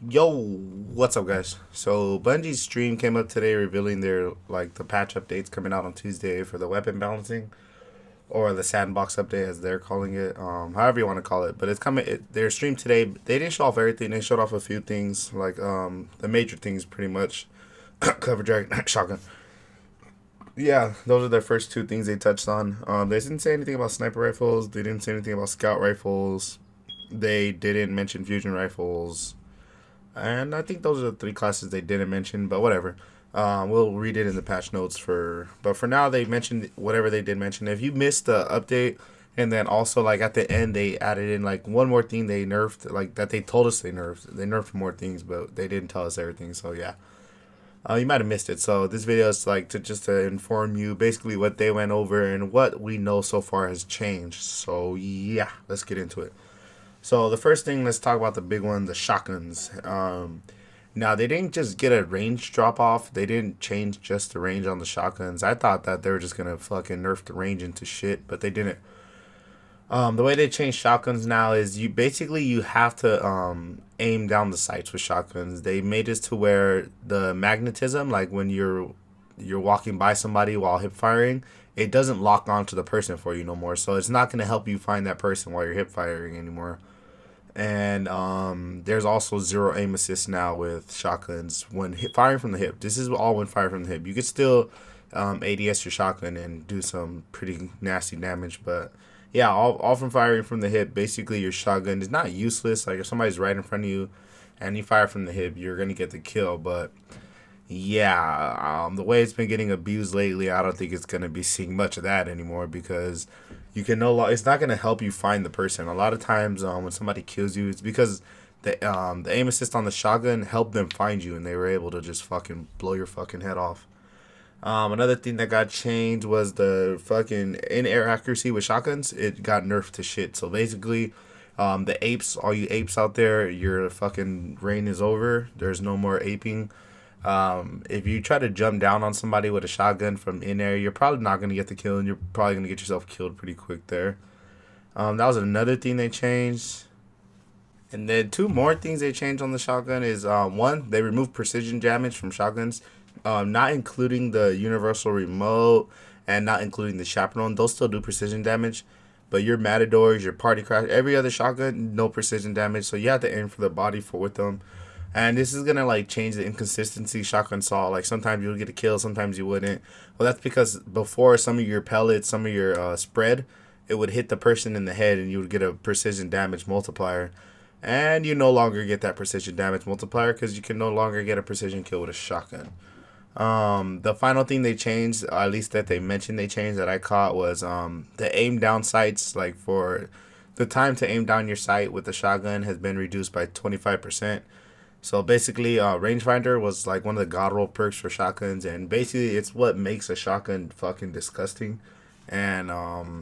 Yo, what's up, guys? So Bungie's stream came up today, revealing their the patch updates coming out on Tuesday for the weapon balancing or the sandbox update as they're calling it. However you want to call it, but it's coming. Their stream today. They didn't show off everything. They showed off a few things, the major things, pretty much. Cover drag, shotgun. Yeah, those are the first two things they touched on. They didn't say anything about sniper rifles. They didn't say anything about scout rifles. They didn't mention fusion rifles. And I think those are the three classes they didn't mention, but whatever. We'll read it in the patch notes but for now they mentioned whatever they did mention. If you missed the update, and then also like at the end they added in like one more thing they nerfed, like that they told us they nerfed. They nerfed more things, but they didn't tell us everything. So yeah, you might have missed it. So this video is like to inform you basically what they went over and what we know so far has changed. So yeah, let's get into it. So the first thing, let's talk about the big one, the shotguns. Now they didn't just get a range drop off. They didn't change just the range on the shotguns. I thought that they were just gonna fucking nerf the range into shit, but they didn't. The way they changed shotguns now is you have to aim down the sights with shotguns. They made it to where the magnetism, like when you're walking by somebody while hip firing, it doesn't lock onto the person for you no more. So it's not gonna help you find that person while you're hip firing anymore. And there's also zero aim assist now with shotguns when firing from the hip. This is all when firing from the hip. You could still ADS your shotgun and do some pretty nasty damage, but yeah, all from firing from the hip. Basically, your shotgun is not useless. Like if somebody's right in front of you and you fire from the hip, you're gonna get the kill. But yeah, the way it's been getting abused lately, I don't think it's gonna be seeing much of that anymore because you can it's not gonna help you find the person. A lot of times, when somebody kills you, it's because the aim assist on the shotgun helped them find you, and they were able to just fucking blow your fucking head off. Another thing that got changed was the fucking in air accuracy with shotguns. It got nerfed to shit. So basically, the apes, all you apes out there, your fucking reign is over. There's no more aping. If you try to jump down on somebody with a shotgun from in air, you're probably not gonna get the kill, and you're probably gonna get yourself killed pretty quick there. That was another thing they changed. And then two more things they changed on the shotgun is one, they removed precision damage from shotguns, not including the universal remote and not including the chaperone. Those still do precision damage, but your matadors, your party crash, every other shotgun, no precision damage. So you have to aim for the body for with them. And this is gonna like change the inconsistency shotgun saw. Like sometimes you'll get a kill, sometimes you wouldn't. Well, that's because before some of your pellets, some of your spread, it would hit the person in the head, and you would get a precision damage multiplier. And you no longer get that precision damage multiplier because you can no longer get a precision kill with a shotgun. The final thing they changed, or at least that they mentioned they changed that I caught, was the aim down sights. Like for the time to aim down your sight with the shotgun has been reduced by 25%. So basically, rangefinder was like one of the god roll perks for shotguns, and basically it's what makes a shotgun fucking disgusting. And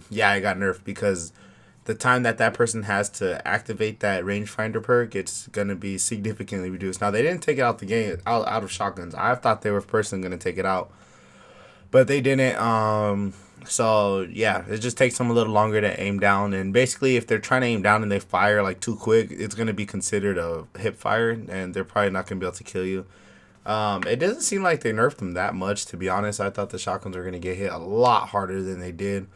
yeah, it got nerfed because the time that that person has to activate that rangefinder perk, it's gonna be significantly reduced. Now they didn't take it out the game out of shotguns. I thought they were personally gonna take it out, but they didn't. So yeah, it just takes them a little longer to aim down, and basically, if they're trying to aim down and they fire like too quick, it's gonna be considered a hip fire, and they're probably not gonna be able to kill you. It doesn't seem like they nerfed them that much, to be honest. I thought the shotguns were gonna get hit a lot harder than they did.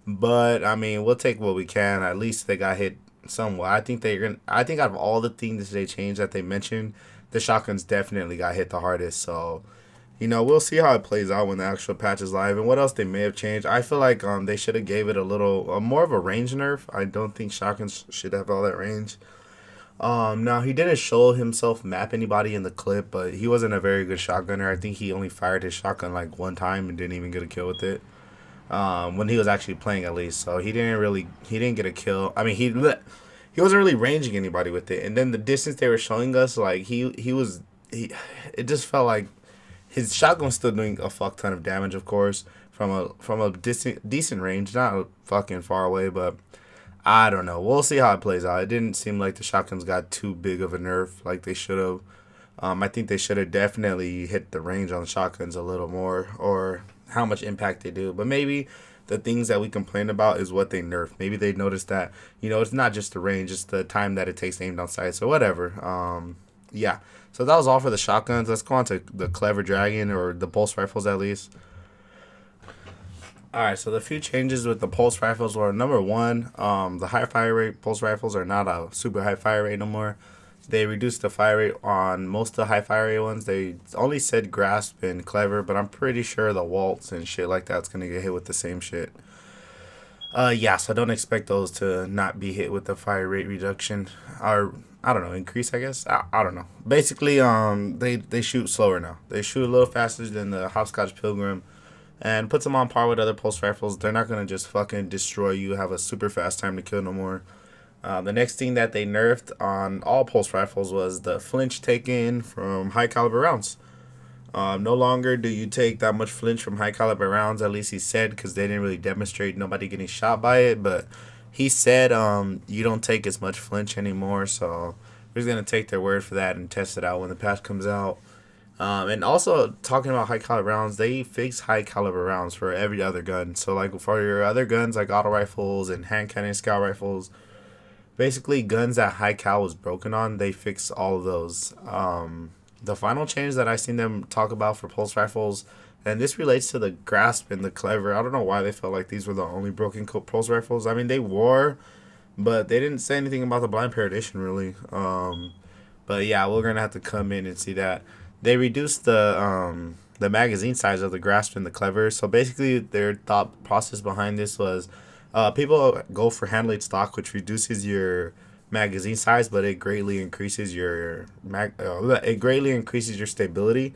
But I mean, we'll take what we can. At least they got hit somewhat. I think they're gonna. I think out of all the things that they changed that they mentioned, the shotguns definitely got hit the hardest. So, we'll see how it plays out when the actual patch is live and what else they may have changed. I feel like they should have gave it a little more of a range nerf. I don't think shotguns should have all that range. Now he didn't show himself map anybody in the clip, but he wasn't a very good shotgunner. I think he only fired his shotgun like one time and didn't even get a kill with it when he was actually playing at least. So he didn't get a kill. I mean he wasn't really ranging anybody with it. And then the distance they were showing us, like it just felt like his shotgun was still doing a fuck ton of damage, of course, from a decent range, not fucking far away, but I don't know. We'll see how it plays out. It didn't seem like the shotguns got too big of a nerf like they should have. I think they should have definitely hit the range on the shotguns a little more, or how much impact they do. But maybe the things that we complain about is what they nerf. Maybe they noticed that it's not just the range, it's the time that it takes to aim down sights or whatever. yeah. So that was all for the shotguns. Let's go on to the Clever Dragon, or the pulse rifles at least. All right, so the few changes with the pulse rifles were, number one, the high fire rate pulse rifles are not a super high fire rate no more. They reduced the fire rate on most of the high fire rate ones. They only said grasp and clever, but I'm pretty sure the waltz and shit like that's gonna get hit with the same shit. Yeah, so I don't expect those to not be hit with the fire rate reduction, or I don't know, increase. I guess I don't know. Basically, they shoot slower now. They shoot a little faster than the Hopscotch Pilgrim, and puts them on par with other pulse rifles. They're not gonna just fucking destroy you, have a super fast time to kill no more. The next thing that they nerfed on all pulse rifles was the flinch taken from high caliber rounds. No longer do you take that much flinch from high caliber rounds. At least he said, because they didn't really demonstrate nobody getting shot by it. But he said you don't take as much flinch anymore. So we're just gonna take their word for that and test it out when the patch comes out. And also talking about high caliber rounds, they fix high caliber rounds for every other gun. So like for your other guns like auto rifles and hand cannon scout rifles, basically guns that high cal was broken on, they fix all of those. The final change that I seen them talk about for pulse rifles, and this relates to the grasp and the clever. I don't know why they felt like these were the only broken pulse rifles. I mean, they were, but they didn't say anything about the blind edition really. But yeah, we're gonna have to come in and see that they reduced the magazine size of the grasp and the clever. So basically, their thought process behind this was, people go for hand laid stock, which reduces your magazine size, but it greatly increases your stability.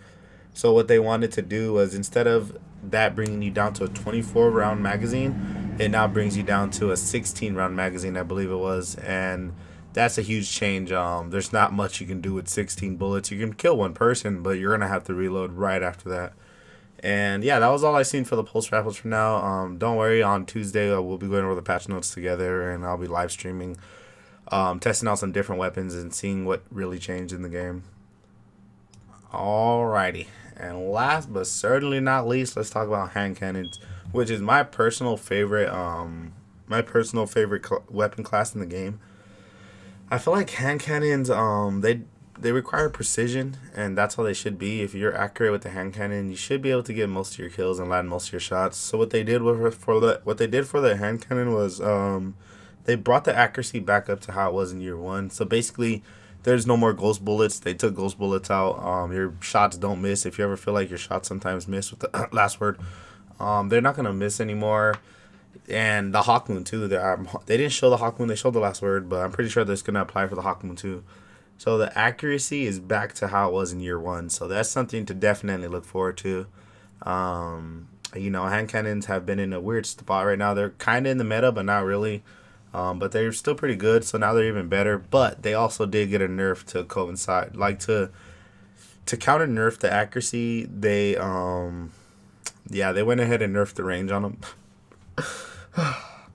So what they wanted to do was, instead of that bringing you down to a 24 round magazine, it now brings you down to a 16 round magazine, I believe it was, and that's a huge change. There's not much you can do with 16 bullets. You can kill one person, but you're gonna have to reload right after that. And yeah, that was all I seen for the pulse rifles for now. Don't worry, on Tuesday we'll be going over the patch notes together, and I'll be live streaming, testing out some different weapons and seeing what really changed in the game. Alrighty, and last but certainly not least, let's talk about hand cannons, which is my personal favorite. Weapon class in the game. I feel like hand cannons, they require precision, and that's how they should be. If you're accurate with the hand cannon, you should be able to get most of your kills and land most of your shots. So what they did for the hand cannon was, they brought the accuracy back up to how it was in year one. So basically, there's no more ghost bullets. They took ghost bullets out. Your shots don't miss. If you ever feel like your shots sometimes miss with the last word, they're not gonna miss anymore. And the Hawk Moon too. They didn't show the Hawk Moon. They showed the last word, but I'm pretty sure that's gonna apply for the Hawk Moon too. So the accuracy is back to how it was in year one. So that's something to definitely look forward to. Hand cannons have been in a weird spot right now. They're kind of in the meta, but not really. But they're still pretty good. So now they're even better. But they also did get a nerf to coincide, like to counter nerf the accuracy. They they went ahead and nerfed the range on them.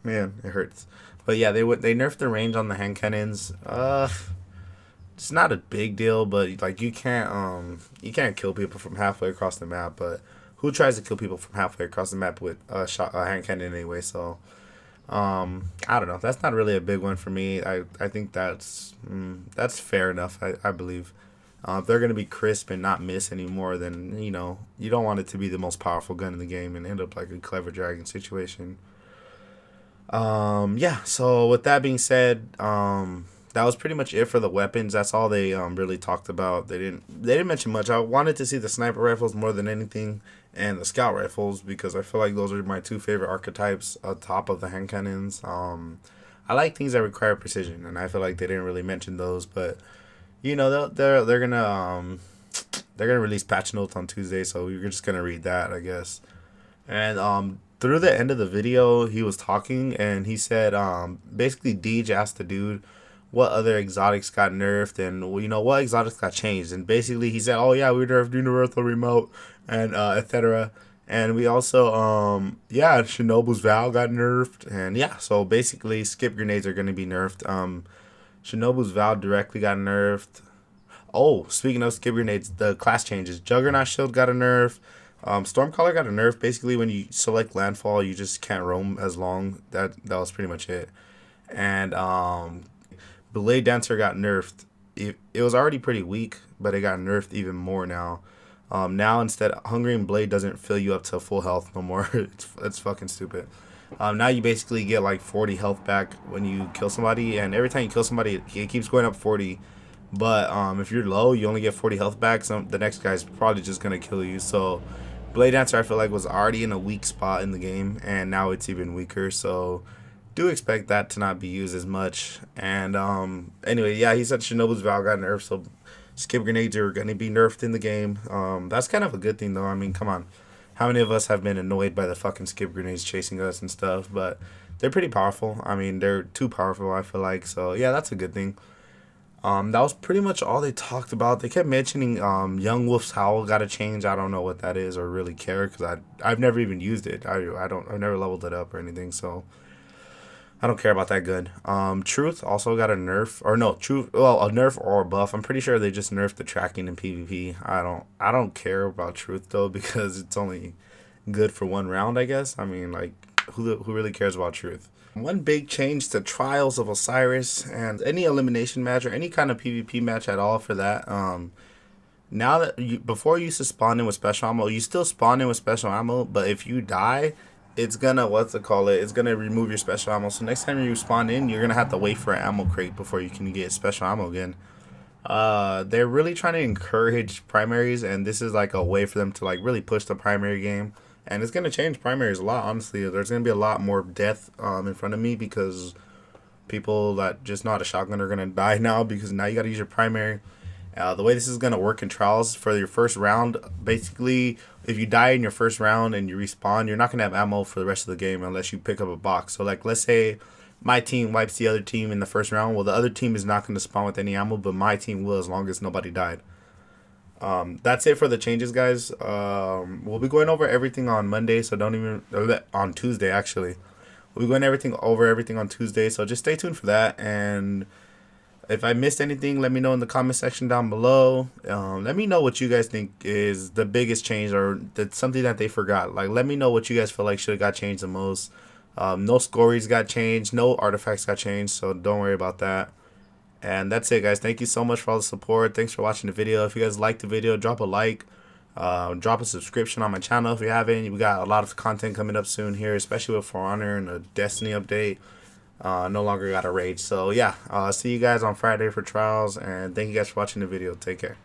Man, it hurts. But yeah, they nerfed the range on the hand cannons. It's not a big deal, but like you can't kill people from halfway across the map. But who tries to kill people from halfway across the map with a hand cannon anyway? So I don't know. That's not really a big one for me. I think that's fair enough. I believe. If they're gonna be crisp and not miss anymore, then you don't want it to be the most powerful gun in the game and end up like a Clever Dragon situation. So with that being said, that was pretty much it for the weapons. That's all they really talked about. They didn't mention much. I wanted to see the sniper rifles more than anything, and the scout rifles, because I feel like those are my two favorite archetypes on top of the hand cannons. I like things that require precision, and I feel like they didn't really mention those, but they're gonna release patch notes on Tuesday, so we're just gonna read that, I guess. And through the end of the video, he was talking, and he said, basically, Deej asked the dude what other exotics got nerfed, and what exotics got changed. And basically, he said, "Oh yeah, we nerfed Universal Remote and etc." And we also, Shinobu's Vow got nerfed, and yeah, so basically, skip grenades are gonna be nerfed. Shinobu's Vow directly got nerfed. Oh, speaking of skip grenades, the class changes. Juggernaut Shield got a nerf. Stormcaller got a nerf. Basically, when you select landfall, you just can't roam as long. That was pretty much it. And Belay Dancer got nerfed. it was already pretty weak, but it got nerfed even more now. Now instead, Hungering Blade doesn't fill you up to full health no more. It's fucking stupid. Now you basically get like 40 health back when you kill somebody, and every time you kill somebody, it keeps going up 40. But if you're low, you only get 40 health back. So the next guy's probably just gonna kill you. So Blade Dancer, I feel like, was already in a weak spot in the game, and now it's even weaker. So do expect that to not be used as much. And anyway, yeah, he said Shinobu's Vow got nerfed, so skip grenades are gonna be nerfed in the game. That's kind of a good thing though. I mean, come on, how many of us have been annoyed by the fucking skip grenades chasing us and stuff? But they're pretty powerful. I mean, they're too powerful, I feel like. So yeah, that's a good thing. That was pretty much all they talked about. They kept mentioning Young Wolf's Howl got to change. I don't know what that is or really care because I've never even used it. I've never leveled it up or anything, so I don't care about that good. Truth also got a nerf, or no, Truth, well, a nerf or a buff. I'm pretty sure they just nerfed the tracking in PvP. I don't care about Truth though because it's only good for one round, I guess. I mean, like, who really cares about Truth? One big change to Trials of Osiris and any elimination match or any kind of PvP match at all for that. Now that before you used to spawn in with special ammo, you still spawn in with special ammo, but if you die, it's gonna It's gonna remove your special ammo. So next time you spawn in, you're gonna have to wait for an ammo crate before you can get special ammo again. They're really trying to encourage primaries, and this is like a way for them to like really push the primary game. And it's gonna change primaries a lot. Honestly, there's gonna be a lot more death in front of me because people that just know how to shotgun are gonna die now because now you gotta use your primary. The way this is gonna work in trials for your first round, basically, if you die in your first round and you respawn, you're not gonna have ammo for the rest of the game unless you pick up a box. So like, let's say my team wipes the other team in the first round. Well, the other team is not gonna spawn with any ammo, but my team will as long as nobody died. That's it for the changes, guys. We'll be going over everything on Monday, so don't even on Tuesday actually. We'll be going over everything on Tuesday, so just stay tuned for that. And if I missed anything, let me know in the comment section down below. Let me know what you guys think is the biggest change or that's something that they forgot. Like, let me know what you guys feel like should have got changed the most. No scories got changed, no artifacts got changed, so don't worry about that. And that's it, guys. Thank you so much for all the support. Thanks for watching the video. If you guys liked the video, drop a like. Drop a subscription on my channel if you haven't. We got a lot of content coming up soon here, especially with For Honor and a Destiny update. No longer got a raid. So, yeah. See you guys on Friday for Trials. And thank you guys for watching the video. Take care.